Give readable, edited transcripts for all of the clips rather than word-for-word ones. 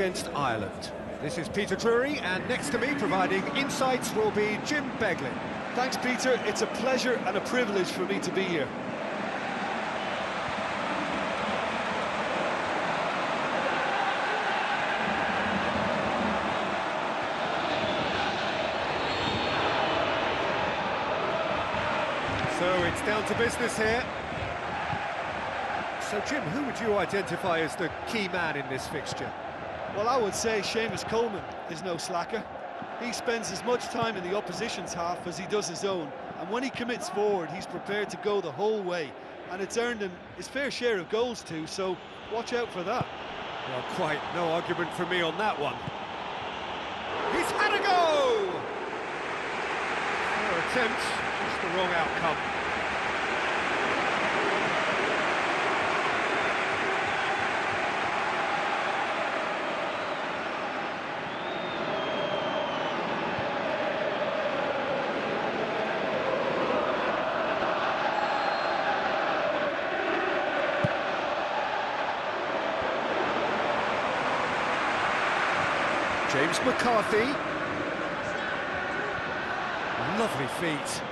against Ireland. This is Peter Drury, and next to me providing insights will be Jim Beglin. Thanks, Peter. It's a pleasure and a privilege for me to be here. So it's down to business here. So Jim, who would you identify as the key man in this fixture? Well, I would say Seamus Coleman is no slacker. He spends as much time in the opposition's half as he does his own, and when he commits forward, he's prepared to go the whole way, and it's earned him his fair share of goals too, so watch out for that. Well, quite no argument from me on that one. He's had a go! Fair attempt, just the wrong outcome. James McCarthy. Lovely feet.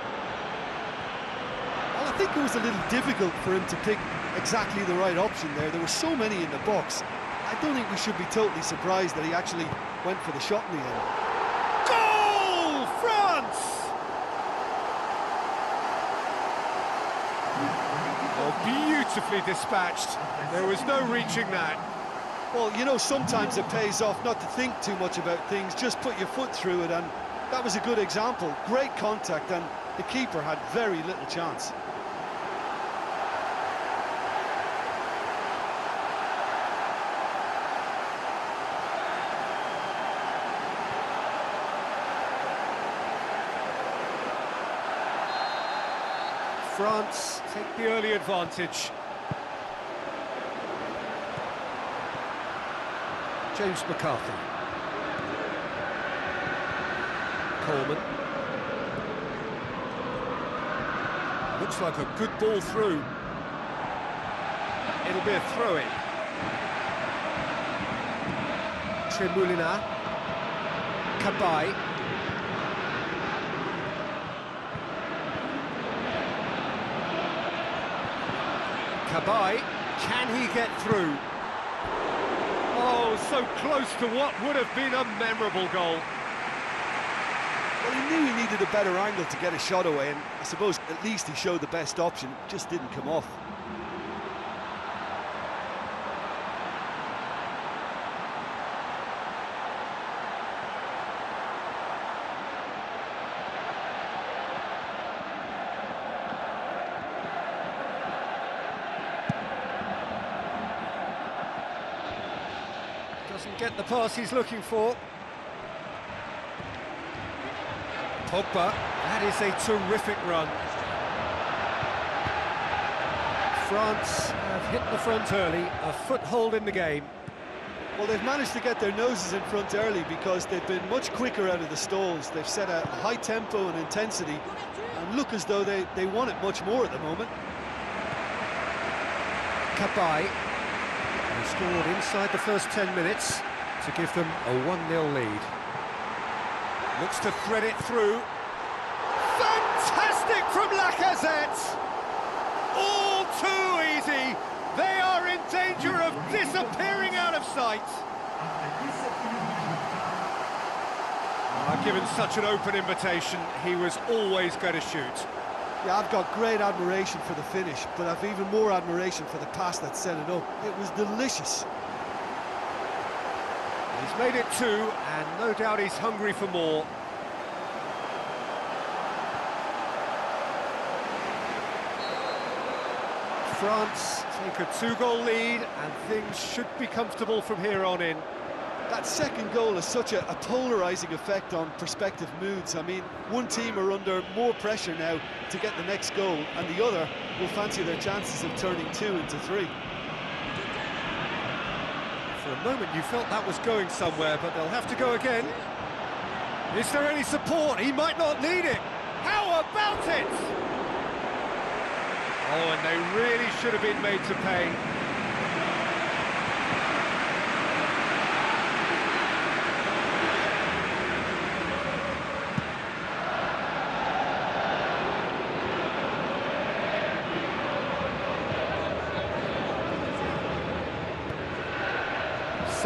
Well, I think it was a little difficult for him to pick exactly the right option there. There were so many in the box. I don't think we should be totally surprised that he actually went for the shot in the end. Goal! France! Oh, beautifully dispatched. There was no reaching that. Well, you know, sometimes it pays off not to think too much about things, just put your foot through it, and that was a good example. Great contact, and the keeper had very little chance. France take the early advantage. James McCarthy. Coleman. Looks like a good ball through. It'll be a throw-in. Tremolina. Cabaye. Cabaye. Can he get through? Oh, so close to what would have been a memorable goal. Well, he knew he needed a better angle to get a shot away, and I suppose at least he showed the best option, just didn't come off. Doesn't get the pass he's looking for. Pogba, that is a terrific run. France have hit the front early, a foothold in the game. Well, they've managed to get their noses in front early because they've been much quicker out of the stalls. They've set a high tempo and intensity and look as though they want it much more at the moment. Cabaye. They scored inside the first 10 minutes to give them a 1-0 lead. Looks to thread it through. Fantastic from Lacazette! All too easy. They are in danger of disappearing out of sight. Given such an open invitation, he was always going to shoot. Yeah, I've got great admiration for the finish, but I've even more admiration for the pass that set it up. It was delicious. He's made it 2, and no doubt he's hungry for more. France take a 2-goal lead, and things should be comfortable from here on in. That second goal has such a polarising effect on prospective moods. I mean, one team are under more pressure now to get the next goal, and the other will fancy their chances of turning 2 into 3. For a moment you felt that was going somewhere, but they'll have to go again. Is there any support? He might not need it. How about it? Oh, and they really should have been made to pay.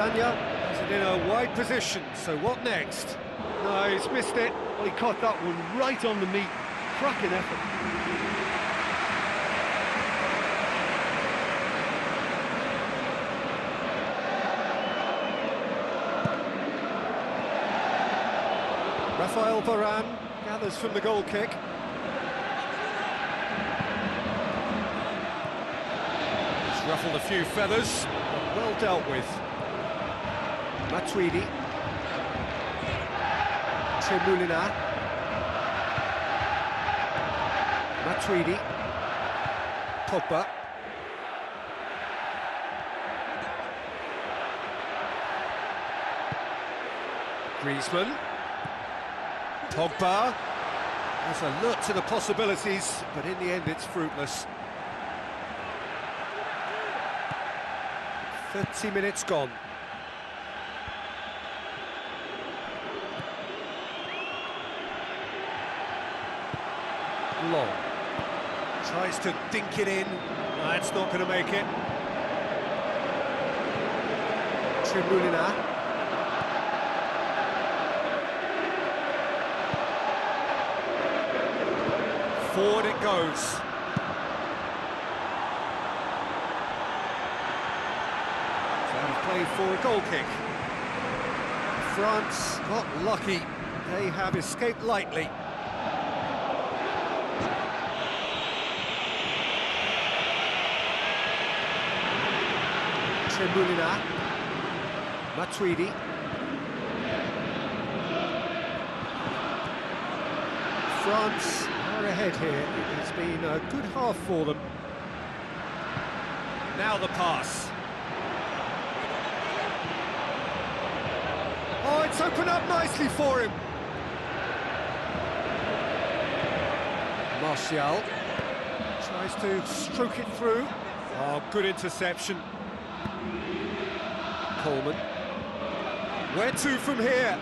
Sanya has it in a wide position, so what next? No, he's missed it. Well, he caught that one right on the meat. Cracking effort. Rafael Varane gathers from the goal kick. He's ruffled a few feathers, but well dealt with. Matuidi. Tremolina. Matuidi. Pogba. Griezmann. Pogba has a look to the possibilities, but in the end it's fruitless. 30 minutes gone. Long. Tries to dink it in. That's not going to make it. Tremolina. Forward it goes. Out of play for a goal kick. France got lucky. They have escaped lightly. Tremolina. Matuidi. France are ahead here. It's been a good half for them. Now the pass. Oh, it's opened up nicely for him. Martial tries to stroke it through. Oh, good interception. Coleman. Where to from here?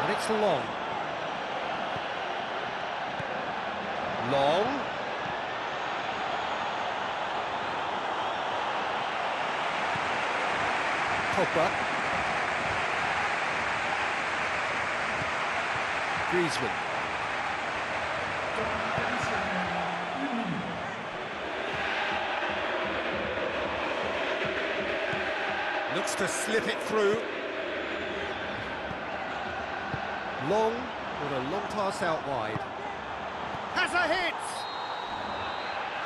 And it's Long. Long. Pogba. Griezmann. Looks to slip it through. Long with a long pass out wide. Has a hit!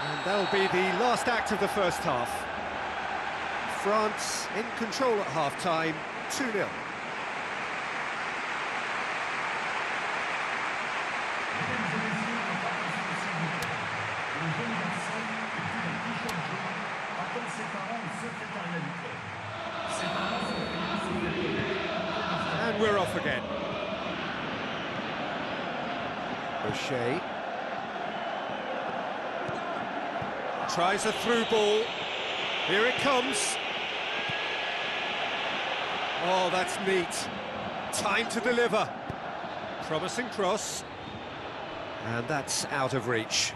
And that'll be the last act of the first half. France in control at half-time, 2-0. And we're off again. O'Shea. Tries a through ball. Here it comes. Oh, that's neat. Time to deliver. Promising cross. And that's out of reach.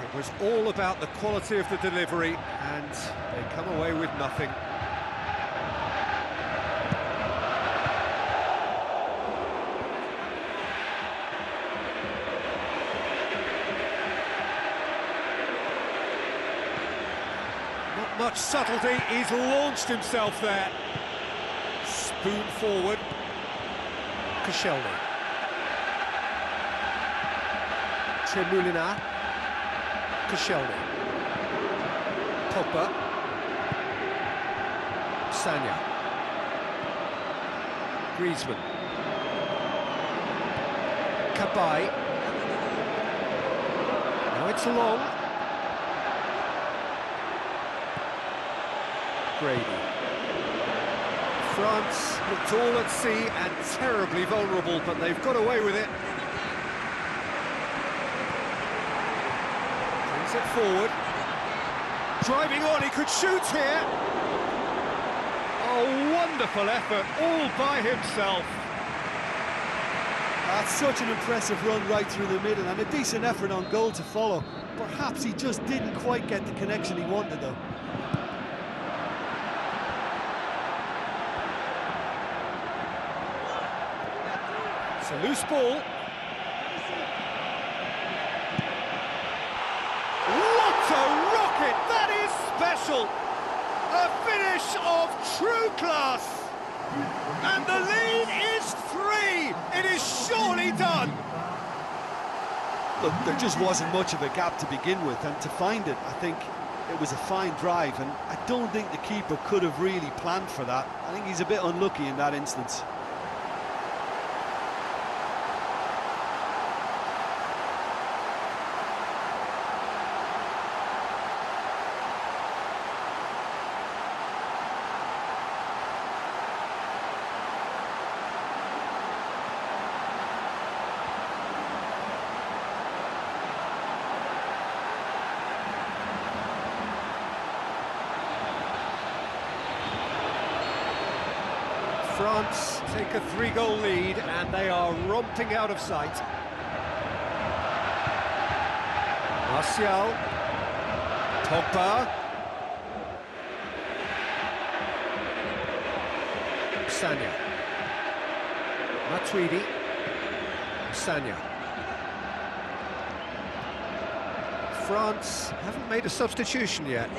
It was all about the quality of the delivery, and they come away with nothing. Not much subtlety, he's launched himself there. Spoon forward. Koscielny. Tremolina. Koscielny. Pogba. Sanya. Griezmann. Cabaye. Now it's Long. Grady. France looked all at sea and terribly vulnerable, but they've got away with it. Brings it forward. Driving on, he could shoot here. Oh, wonderful effort, all by himself. That's such an impressive run right through the middle, and a decent effort on goal to follow. Perhaps he just didn't quite get the connection he wanted, though. It's a loose ball. What a rocket! That is special! A finish of true class! And the lead is 3! It is surely done! Look, there just wasn't much of a gap to begin with, and to find it, I think it was a fine drive, and I don't think the keeper could have really planned for that. I think he's a bit unlucky in that instance. France take a 3-goal lead and they are romping out of sight. Martial, Pogba, Sagna, Matuidi, Sagna. France haven't made a substitution yet.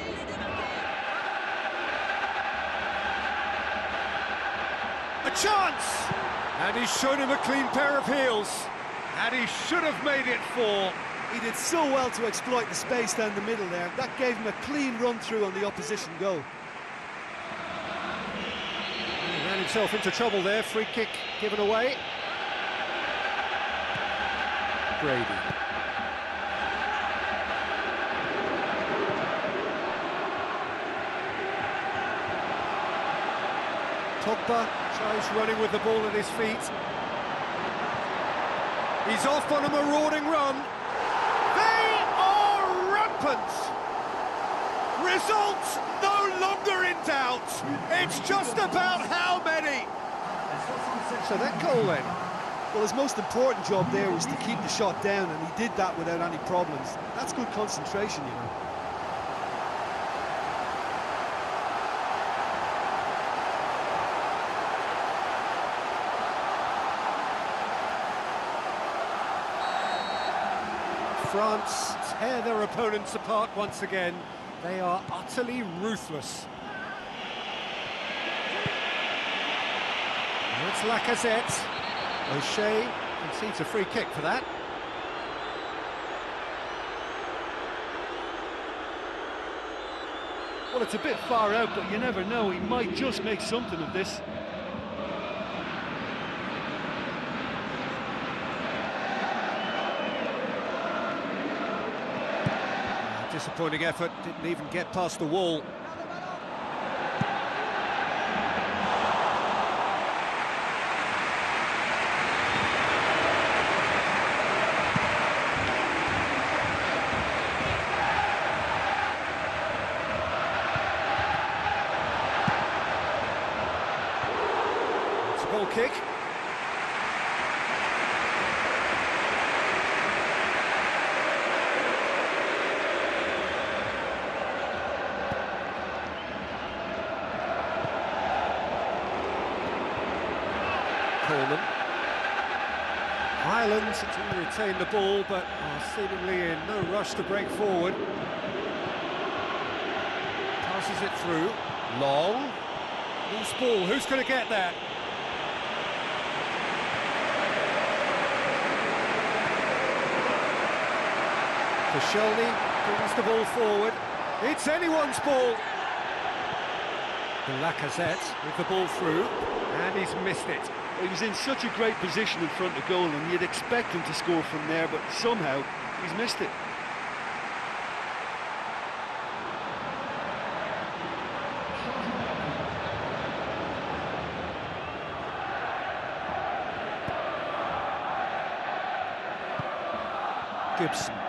A chance! And he's shown him a clean pair of heels. And he should have made it 4. He did so well to exploit the space down the middle there. That gave him a clean run-through on the opposition goal. He ran himself into trouble there. Free kick given away. Brady. Pogba tries running with the ball at his feet. He's off on a marauding run. They are rampant. Results no longer in doubt. It's just about how many. So that goal then. Well, his most important job there was to keep the shot down, and he did that without any problems. That's good concentration, you know. France tear their opponents apart once again. They are utterly ruthless. And it's Lacazette. O'Shea concedes a free kick for that. Well, it's a bit far out, but you never know. He might just make something of this. Disappointing effort, didn't even get past the wall. It's a goal kick. Coleman. Ireland do retain the ball, but are seemingly in no rush to break forward. Passes it through. Long. Loose ball. Who's going to get that? Koscielny brings the ball forward. It's anyone's ball. Lacazette with the ball through, and he's missed it. He was in such a great position in front of goal, and you'd expect him to score from there, but somehow he's missed it. Gibson.